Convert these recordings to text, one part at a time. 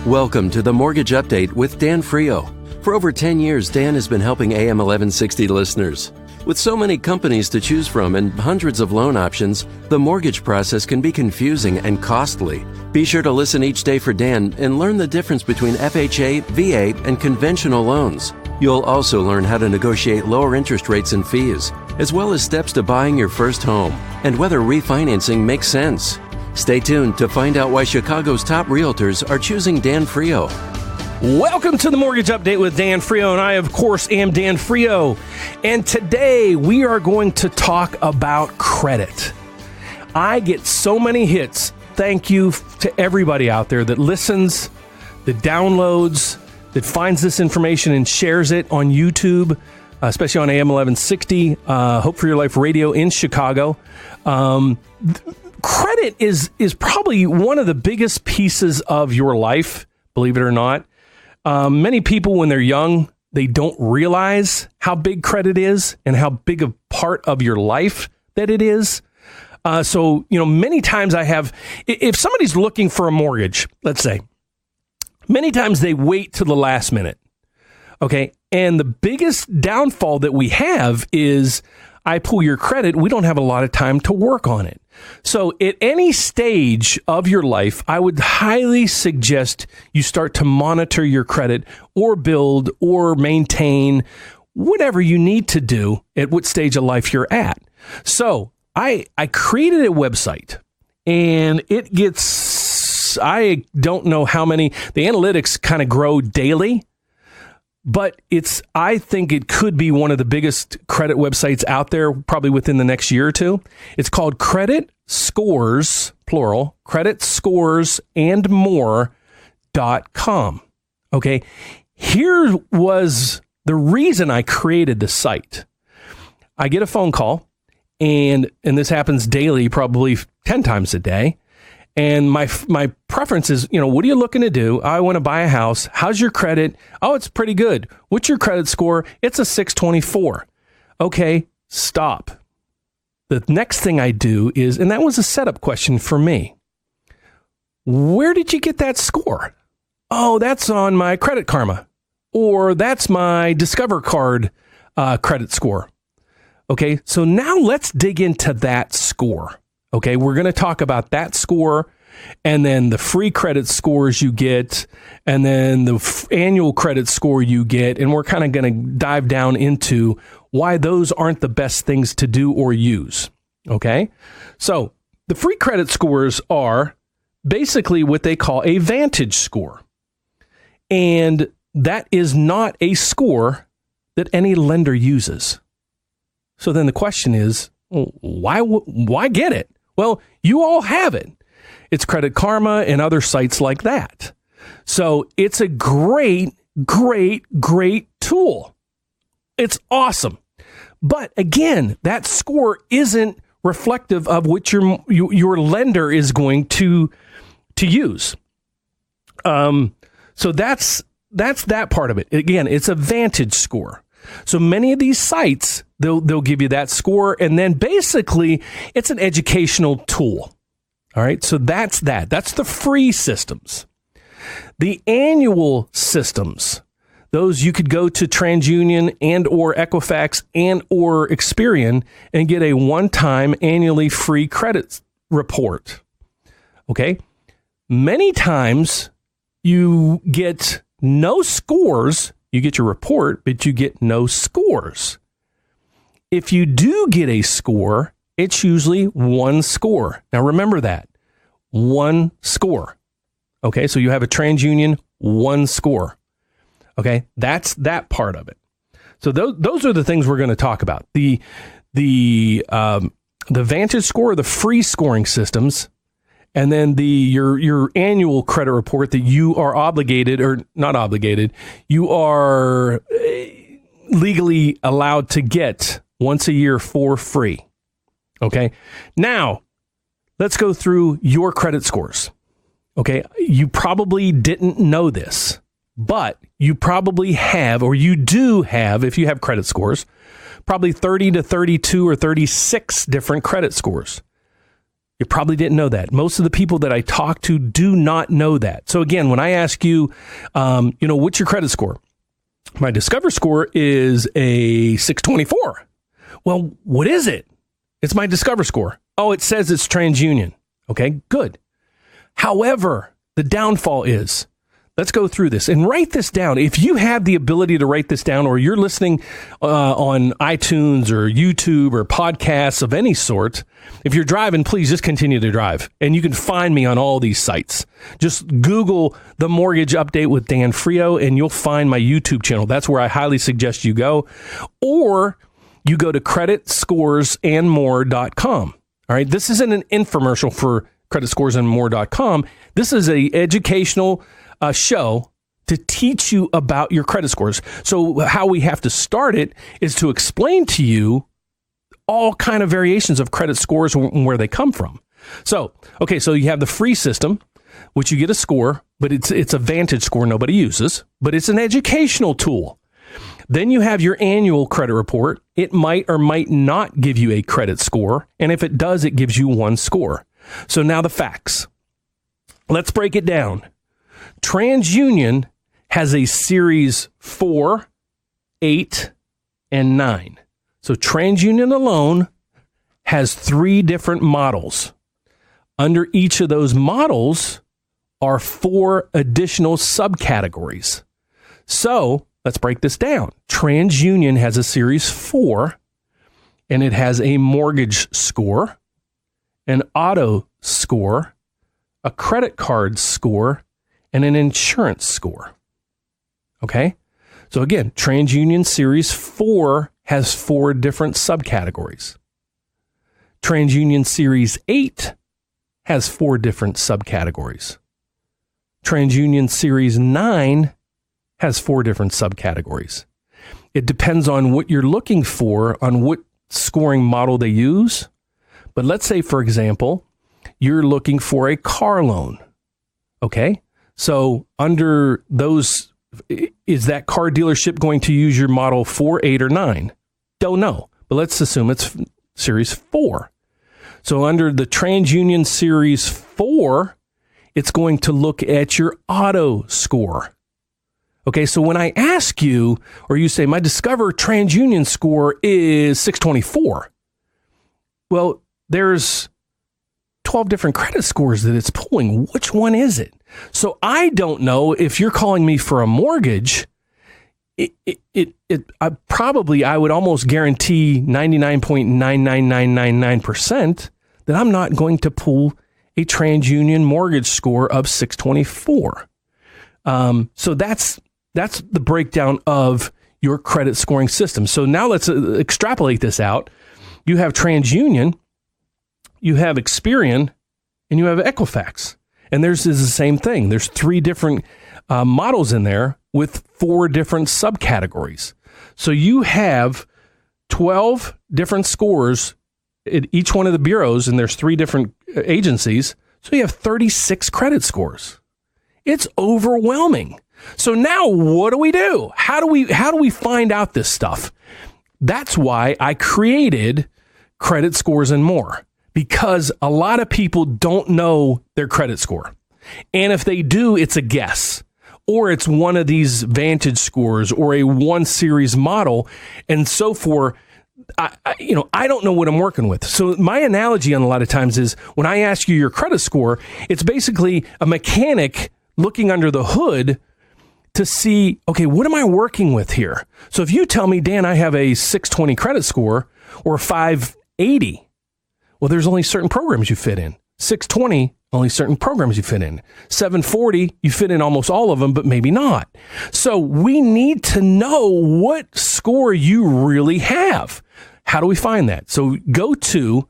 Welcome to the Mortgage Update with Dan Frio. For over 10 years, Dan has been helping AM 1160 listeners. With so many companies to choose from and hundreds of loan options, the mortgage process can be confusing and costly. Be sure to listen each day for Dan and learn the difference between FHA, VA, and conventional loans. You'll also learn how to negotiate lower interest rates and fees, as well as steps to buying your first home and whether refinancing makes sense. Stay tuned to find out why Chicago's top realtors are choosing Dan Frio. Welcome to the Mortgage Update with Dan Frio, and I, of course, am Dan Frio. And today we are going to talk about credit. I get so many hits. Thank you to everybody out there that listens, that downloads, that finds this information and shares it on YouTube, especially on AM 1160, Hope for Your Life Radio in Chicago. Credit is probably one of the biggest pieces of your life, believe it or not. Many people, when they're young, they don't realize how big credit is and how big a part of your life that it is. So, many times if somebody's looking for a mortgage, let's say, many times they wait till the last minute. Okay. And the biggest downfall that we have is I pull your credit. We don't have a lot of time to work on it. So at any stage of your life, I would highly suggest you start to monitor your credit or build or maintain whatever you need to do at what stage of life you're at. So I created a website, and it gets, I don't know how many, the analytics kind of grow daily. But I think it could be one of the biggest credit websites out there, probably within the next year or two. It's called Credit Scores, plural, creditscoresandmore.com. Okay. Here was the reason I created the site. I get a phone call, and this happens daily, probably 10 times a day. And my preference is, what are you looking to do? I want to buy a house. How's your credit? Oh, it's pretty good. What's your credit score? It's a 624. Okay, stop. The next thing I do is, and that was a setup question for me. Where did you get that score? Oh, that's on my Credit Karma, or that's my Discover Card credit score. Okay, so now let's dig into that score. Okay, we're going to talk about that score, and then the free credit scores you get, and then the annual credit score you get, and we're kind of going to dive down into why those aren't the best things to do or use. Okay, so the free credit scores are basically what they call a Vantage score, and that is not a score that any lender uses. So then the question is, why get it? Well, you all have it. It's Credit Karma and other sites like that. So it's a great tool. It's awesome. But again, that score isn't reflective of what your lender is going to use. So that's that part of it. Again, it's a Vantage score. So many of these sites, they'll give you that score, and then basically it's an educational tool. All right, so that's that. That's the free systems. The annual systems, those you could go to TransUnion and or Equifax and or Experian and get a one-time annually free credit report. Okay, many times you get no scores. You get your report, but you get no scores. If you do get a score, it's usually one score. Now remember that. One score. Okay, so you have a TransUnion, one score. Okay, that's that part of it. So those are the things we're going to talk about. The Vantage score, the free scoring systems, and then your annual credit report that you are obligated, or not obligated, you are legally allowed to get once a year for free. Okay. Now, let's go through your credit scores. Okay. You probably didn't know this, but you probably have, or you do have, if you have credit scores, probably 30 to 32 or 36 different credit scores. You probably didn't know that. Most of the people that I talk to do not know that. So again, when I ask you, what's your credit score? My Discover score is a 624. Well, what is it? It's my Discover score. Oh, it says it's TransUnion. Okay, good. However, the downfall is, let's go through this and write this down. If you have the ability to write this down, or you're listening on iTunes or YouTube or podcasts of any sort, if you're driving, please just continue to drive. And you can find me on all these sites. Just Google The Mortgage Update with Dan Frio, and you'll find my YouTube channel. That's where I highly suggest you go. Or you go to creditscoresandmore.com. All right, this isn't an infomercial for creditscoresandmore.com. This is an educational show to teach you about your credit scores. So how we have to start it is to explain to you all kind of variations of credit scores and where they come from. So you have the free system, which you get a score, but it's a Vantage score nobody uses, but it's an educational tool. Then you have your annual credit report. It might or might not give you a credit score. And if it does, it gives you one score. So now the facts. Let's break it down. TransUnion has a series 4, 8, and 9. So TransUnion alone has 3 different models. Under each of those models are 4 additional subcategories. So let's break this down. TransUnion has a series 4, and it has a mortgage score, an auto score, a credit card score, and an insurance score. Okay? So again, TransUnion Series 4 has 4 different subcategories. TransUnion Series 8 has 4 different subcategories. TransUnion Series 9 has 4 different subcategories. It depends on what you're looking for, on what scoring model they use. But let's say, for example, you're looking for a car loan. Okay? So under those, is that car dealership going to use your model 4, 8, or 9? Don't know. But let's assume it's Series 4. So under the TransUnion Series 4, it's going to look at your auto score. Okay, so when I ask you, or you say, my Discover TransUnion score is 624. Well, there's 12 different credit scores that it's pulling. Which one is it? So I don't know if you're calling me for a mortgage. I would almost guarantee 99.99999% that I'm not going to pull a TransUnion mortgage score of 624. So that's the breakdown of your credit scoring system. So now let's extrapolate this out. You have TransUnion, you have Experian, and you have Equifax. And theirs is the same thing. There's 3 different models in there with 4 different subcategories. So you have 12 different scores at each one of the bureaus, and there's 3 different agencies. So you have 36 credit scores. It's overwhelming. So now what do we do? How do we find out this stuff? That's why I created Credit Scores and More, because a lot of people don't know their credit score. And if they do, it's a guess, or it's one of these Vantage scores or a 1 series model. And so forth. I don't know what I'm working with. So my analogy on a lot of times is when I ask you your credit score, it's basically a mechanic looking under the hood to see, okay, what am I working with here? So if you tell me, Dan, I have a 620 credit score or 580, well, there's only certain programs you fit in. 620, only certain programs you fit in. 740, you fit in almost all of them, but maybe not. So we need to know what score you really have. How do we find that? So go to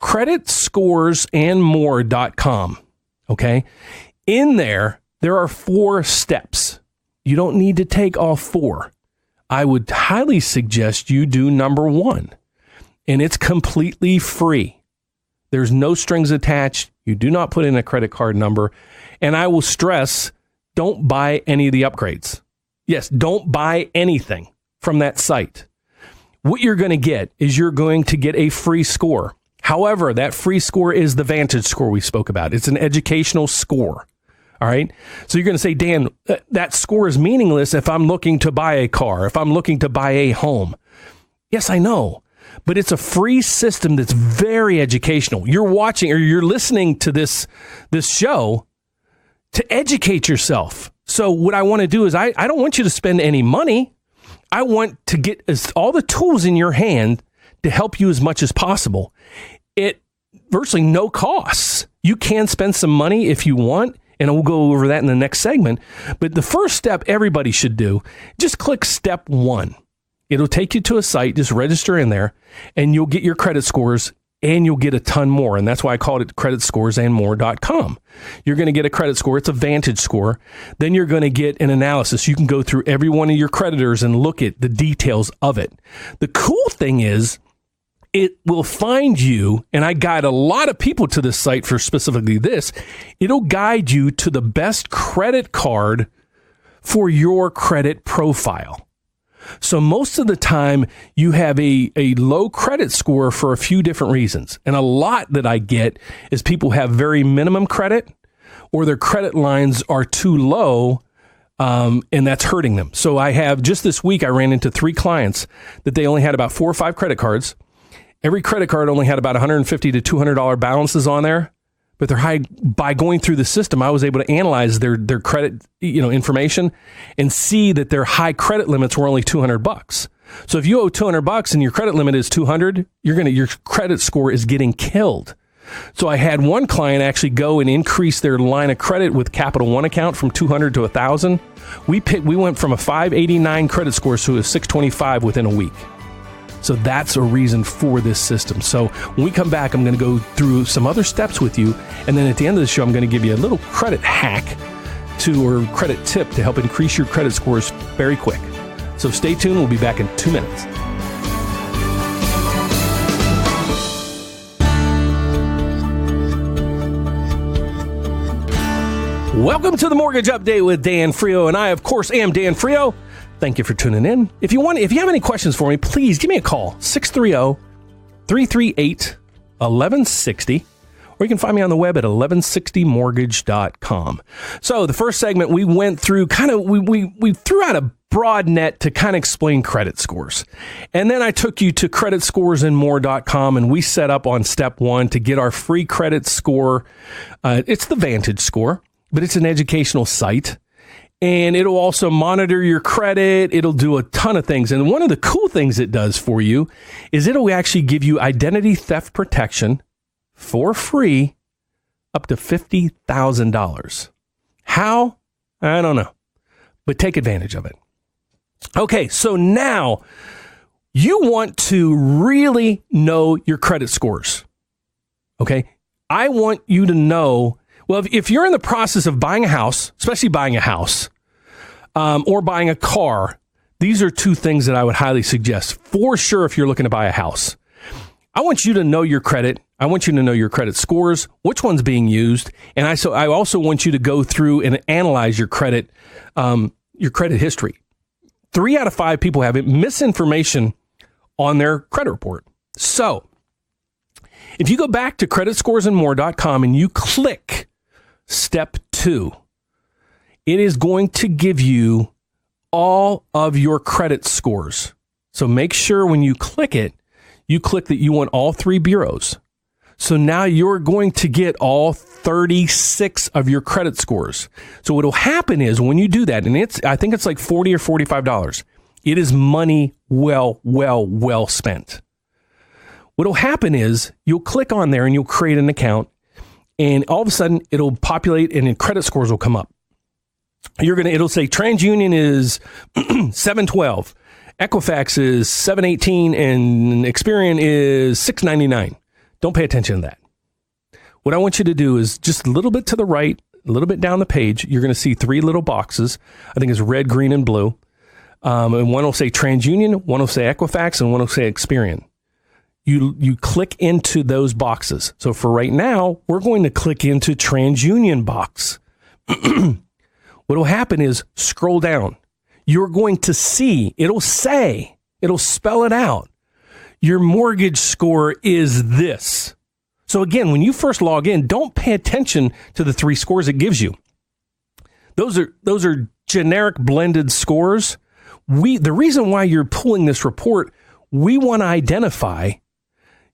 creditscoresandmore.com. Okay. In there are 4 steps. You don't need to take all 4. I would highly suggest you do number 1, and it's completely free. There's no strings attached. You do not put in a credit card number. And I will stress, don't buy any of the upgrades. Yes, don't buy anything from that site. What you're going to get is you're going to get a free score. However, that free score is the Vantage score we spoke about. It's an educational score. All right. So you're going to say, Dan, that score is meaningless if I'm looking to buy a car, if I'm looking to buy a home. Yes, I know. But it's a free system that's very educational. You're watching or you're listening to this show to educate yourself. So what I want to do is I don't want you to spend any money. I want to get all the tools in your hand to help you as much as possible. It virtually no costs. You can spend some money if you want, and we'll go over that in the next segment. But the first step everybody should do, just click step 1. It'll take you to a site, just register in there, and you'll get your credit scores, and you'll get a ton more. And that's why I called it creditscoresandmore.com. You're going to get a credit score. It's a Vantage score. Then you're going to get an analysis. You can go through every one of your creditors and look at the details of it. The cool thing is it will find you, and I guide a lot of people to this site for specifically this. It'll guide you to the best credit card for your credit profile. So most of the time you have a low credit score for a few different reasons. And a lot that I get is people have very minimum credit or their credit lines are too low, and that's hurting them. So I have just this week, I ran into 3 clients that they only had about 4 or 5 credit cards. Every credit card only had about $150 to $200 balances on there. But they're high. By going through the system, I was able to analyze their credit, information and see that their high credit limits were only $200. So if you owe $200 and your credit limit is $200, your credit score is getting killed. So I had one client actually go and increase their line of credit with Capital One account from $200 to $1,000. We went from a 589 credit score to a 625 within a week. So that's a reason for this system. So when we come back, I'm going to go through some other steps with you. And then at the end of the show, I'm going to give you a little credit hack or credit tip to help increase your credit scores very quick. So stay tuned. We'll be back in 2 minutes. Welcome to the Mortgage Update with Dan Frio. And I, of course, am Dan Frio. Thank you for tuning in. If you have any questions for me, please give me a call, 630-338-1160, or you can find me on the web at 1160mortgage.com. So the first segment we went through we threw out a broad net to kind of explain credit scores. And then I took you to creditscoresandmore.com and we set up on step 1 to get our free credit score. It's the Vantage score, but it's an educational site. And it'll also monitor your credit. It'll do a ton of things. And one of the cool things it does for you is it'll actually give you identity theft protection for free up to $50,000. How? I don't know. But take advantage of it. Okay, so now you want to really know your credit scores. Okay? I want you to know, well, if you're in the process of buying a house, especially buying a house, or buying a car, these are 2 things that I would highly suggest for sure if you're looking to buy a house. I want you to know your credit. I want you to know your credit scores, which one's being used, and I also want you to go through and analyze your credit history. 3 out of 5 people have misinformation on their credit report. So if you go back to creditscoresandmore.com and you click step 2, it is going to give you all of your credit scores. So make sure when you click it, you click that you want all 3 bureaus. So now you're going to get all 36 of your credit scores. So what will happen is when you do that, and I think it's like $40 or $45, it is money well spent. What will happen is you'll click on there and you'll create an account, and all of a sudden it'll populate and then credit scores will come up. It'll say TransUnion is 712, Equifax is 718, and Experian is 699. Don't pay attention to that. What I want you to do is just a little bit to the right, a little bit down the page. You're going to see 3 little boxes. I think it's red, green, and blue. And one will say TransUnion, one will say Equifax, and one will say Experian. You click into those boxes. So for right now, we're going to click into TransUnion box. What will happen is scroll down. You're going to see, it'll spell it out. your mortgage score is this. So again, when you first log in, don't pay attention to the 3 scores it gives you. Those are generic blended scores. The reason why you're pulling this report, we want to identify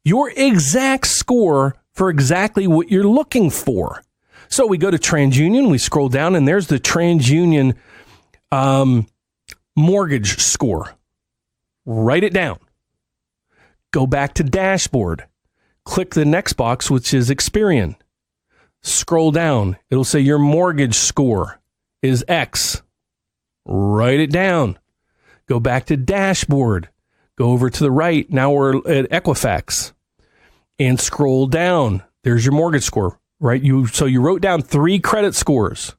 your exact score for exactly what you're looking for. So we go to TransUnion, we scroll down, and there's the TransUnion mortgage score. Write it down. Go back to dashboard. Click the next box, which is Experian. Scroll down. It'll say your mortgage score is X. Write it down. Go back to dashboard. Go over to the right. Now we're at Equifax. And scroll down. There's your mortgage score, right? So you wrote down 3 credit scores.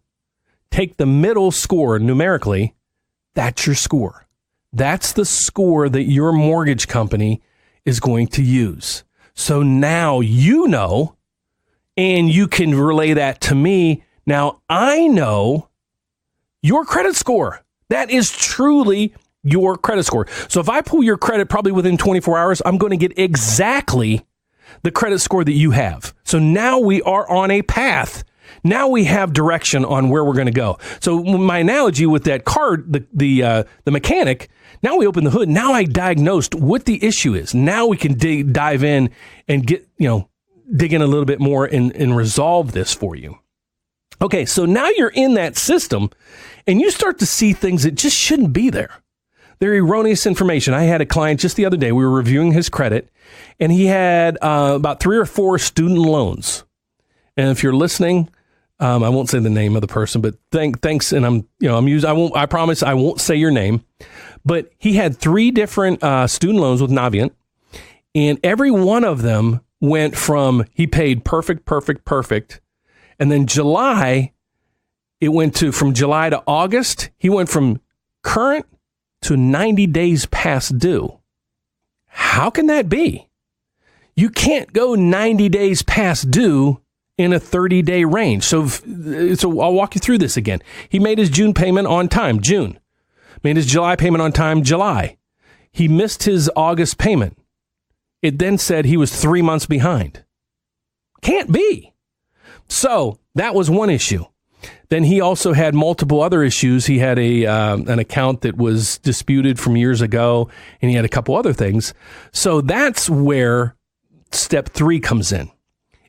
Take the middle score numerically. That's your score. That's the score that your mortgage company is going to use. So now you know, and you can relay that to me. Now I know your credit score. That is truly your credit score. So if I pull your credit probably within 24 hours, I'm going to get exactly the credit score that you have. So now we are on a path. Now we have direction on where we're going to go. So my analogy with that card, the mechanic, now we open the hood. Now I diagnosed what the issue is. Now we can dive in and dig in a little bit more and resolve this for you. Okay, so now you're in that system and you start to see things that just shouldn't be there. They're erroneous information. I had a client just the other day. We were reviewing his credit, and he had about 3 or 4 student loans. And if you're listening, I won't say the name of the person, but thanks. And I promise I won't say your name. But he had 3 different student loans with Navient, and every one of them went from he paid perfect, and then July, it went from July to August. He went from current to 90 days past due. How can that be? You can't go 90 days past due in a 30-day range. So I'll walk you through this again. He made his June payment on time, June. Made his July payment on time, July. He missed his August payment. It then said he was 3 months behind. Can't be. So that was one issue. Then he also had multiple other issues. He had an account that was disputed from years ago, and he had a couple other things. So that's where step 3 comes in.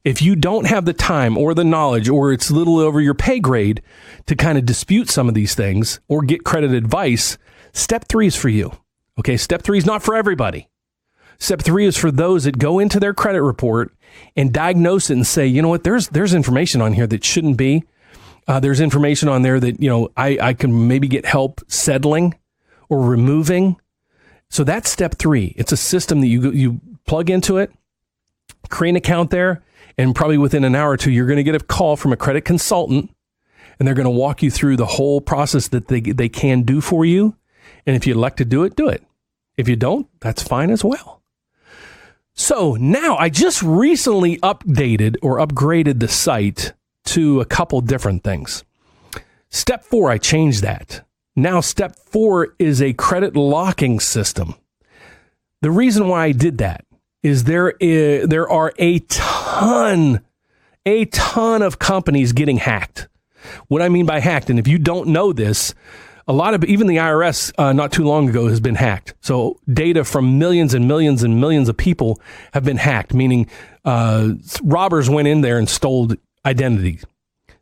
If you don't have the time or the knowledge, or it's a little over your pay grade to kind of dispute some of these things or get credit advice, step 3 is for you. Okay, step 3 is not for everybody. Step 3 is for those that go into their credit report and diagnose it and say, you know what, there's information on here that shouldn't be. There's information on there that, I can maybe get help settling or removing. So that's step 3. It's a system that you plug into it, create an account there, and probably within an hour or 2, you're going to get a call from a credit consultant, and they're going to walk you through the whole process that they can do for you. And if you elect to do it, do it. If you don't, that's fine as well. So now I just recently updated or upgraded the site to a couple different things. Step 4, I changed that. Now step 4 is a credit locking system. The reason why I did that is there are a ton of companies getting hacked. What I mean by hacked, and if you don't know this, a lot of, even the IRS not too long ago has been hacked. So data from millions and millions and millions of people have been hacked, meaning robbers went in there and stole identity.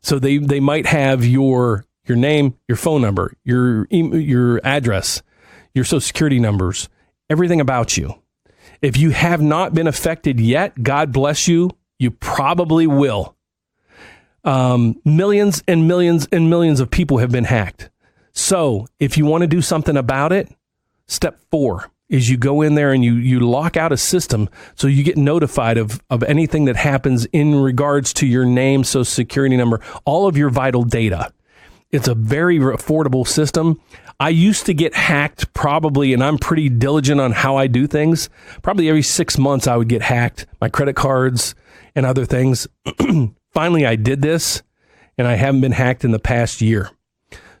So they might have your name, your phone number, your address, your social security numbers, everything about you. If you have not been affected yet, God bless you. You probably will. Millions and millions and millions of people have been hacked. So if you want to do something about it, step 4 is you go in there and you lock out a system so you get notified of anything that happens in regards to your name, social security number, all of your vital data. It's a very affordable system. I used to get hacked probably, and I'm pretty diligent on how I do things. Probably every 6 months I would get hacked, my credit cards and other things. Finally, I did this, and I haven't been hacked in the past year.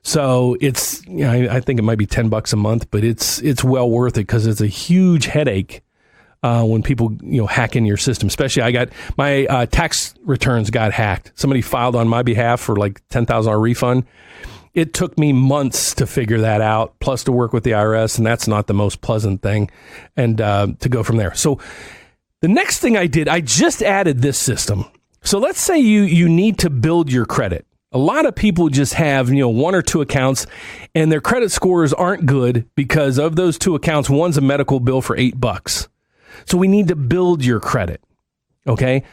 So it's, I think it might be $10 a month, but it's well worth it because it's a huge headache when people hack in your system. Especially, I got my tax returns got hacked. Somebody filed on my behalf for like $10,000 refund. It took me months to figure that out, plus to work with the IRS, and that's not the most pleasant thing, and to go from there. So the next thing I did, I just added this system. So let's say you need to build your credit. A lot of people just have, one or two accounts, and their credit scores aren't good because of those two accounts. One's a medical bill for $8. So we need to build your credit. Okay.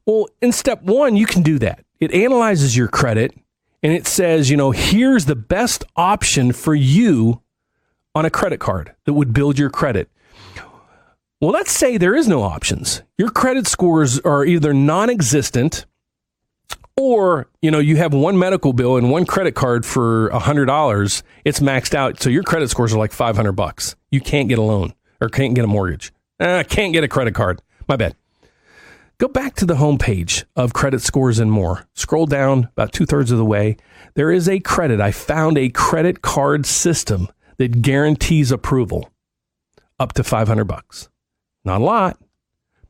Well, in step one, you can do that. It analyzes your credit and it says, here's the best option for you on a credit card that would build your credit. Well, let's say there is no options. Your credit scores are either non-existent, or, you have one medical bill and one credit card for $100. It's maxed out. So your credit scores are like $500. You can't get a loan or can't get a mortgage. Can't get a credit card. My bad. Go back to the homepage of Credit Scores and More. Scroll down about 2/3 of the way. There is a credit. I found a credit card system that guarantees approval up to $500. Not a lot,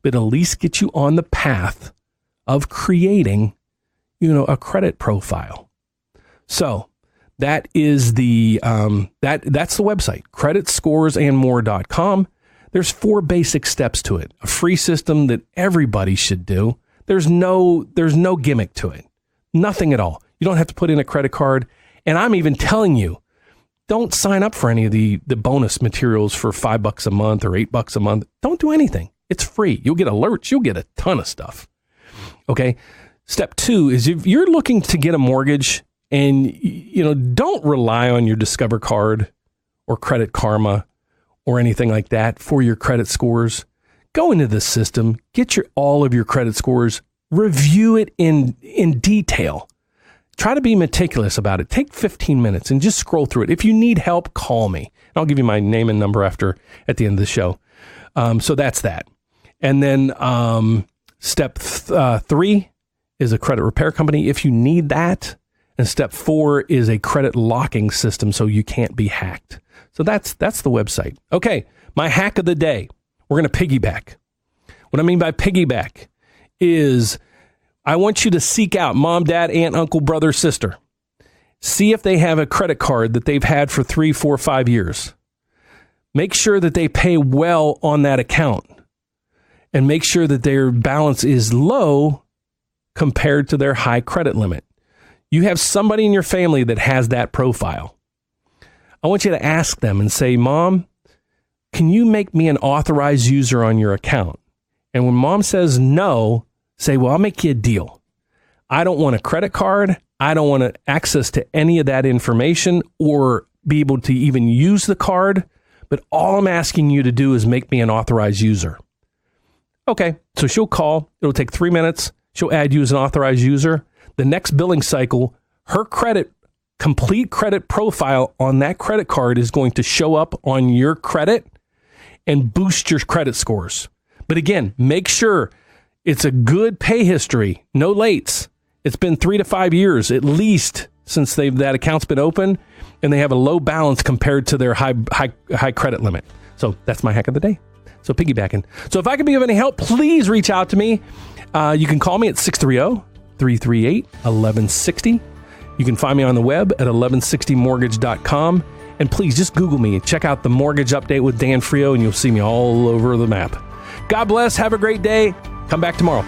but at least get you on the path of creating, a credit profile. So that is the that's the website, creditscoresandmore.com. There's 4 basic steps to it. A free system that everybody should do. There's no gimmick to it. Nothing at all. You don't have to put in a credit card. And I'm even telling you, don't sign up for any of the bonus materials for $5 a month or $8 a month. Don't do anything. It's free. You'll get alerts. You'll get a ton of stuff. Okay. Step 2 is if you're looking to get a mortgage and, don't rely on your Discover card or Credit Karma or anything like that for your credit scores. Go into the system, get all of your credit scores, review it in detail. Try to be meticulous about it. Take 15 minutes and just scroll through it. If you need help, call me. I'll give you my name and number at the end of the show. So that's that. And then step 3 is a credit repair company if you need that. And step 4 is a credit locking system so you can't be hacked. So that's the website. Okay, my hack of the day. We're going to piggyback. What I mean by piggyback is I want you to seek out mom, dad, aunt, uncle, brother, sister. See if they have a credit card that they've had for 3, 4, 5 years. Make sure that they pay well on that account and make sure that their balance is low compared to their high credit limit. You have somebody in your family that has that profile. I want you to ask them and say, Mom, can you make me an authorized user on your account? And when Mom says no, say, well, I'll make you a deal. I don't want a credit card. I don't want access to any of that information or be able to even use the card. But all I'm asking you to do is make me an authorized user. Okay, so she'll call. It'll take 3 minutes. She'll add you as an authorized user. The next billing cycle, her complete credit profile on that credit card is going to show up on your credit and boost your credit scores. But again, make sure it's a good pay history, no lates. It's been 3 to 5 years at least since that account's been open, and they have a low balance compared to their high credit limit. So that's my hack of the day. So piggybacking. So if I can be of any help, please reach out to me. You can call me at 630-338-1160. You can find me on the web at 1160mortgage.com. And please just Google me and check out the Mortgage Update with Dan Frio, and you'll see me all over the map. God bless. Have a great day. Come back tomorrow.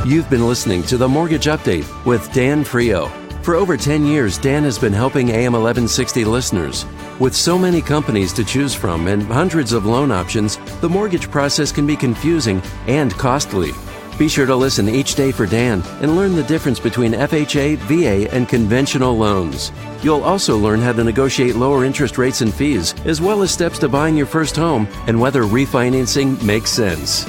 You've been listening to the Mortgage Update with Dan Frio. For over 10 years, Dan has been helping AM 1160 listeners. With so many companies to choose from and hundreds of loan options, the mortgage process can be confusing and costly. Be sure to listen each day for Dan and learn the difference between FHA, VA, and conventional loans. You'll also learn how to negotiate lower interest rates and fees, as well as steps to buying your first home and whether refinancing makes sense.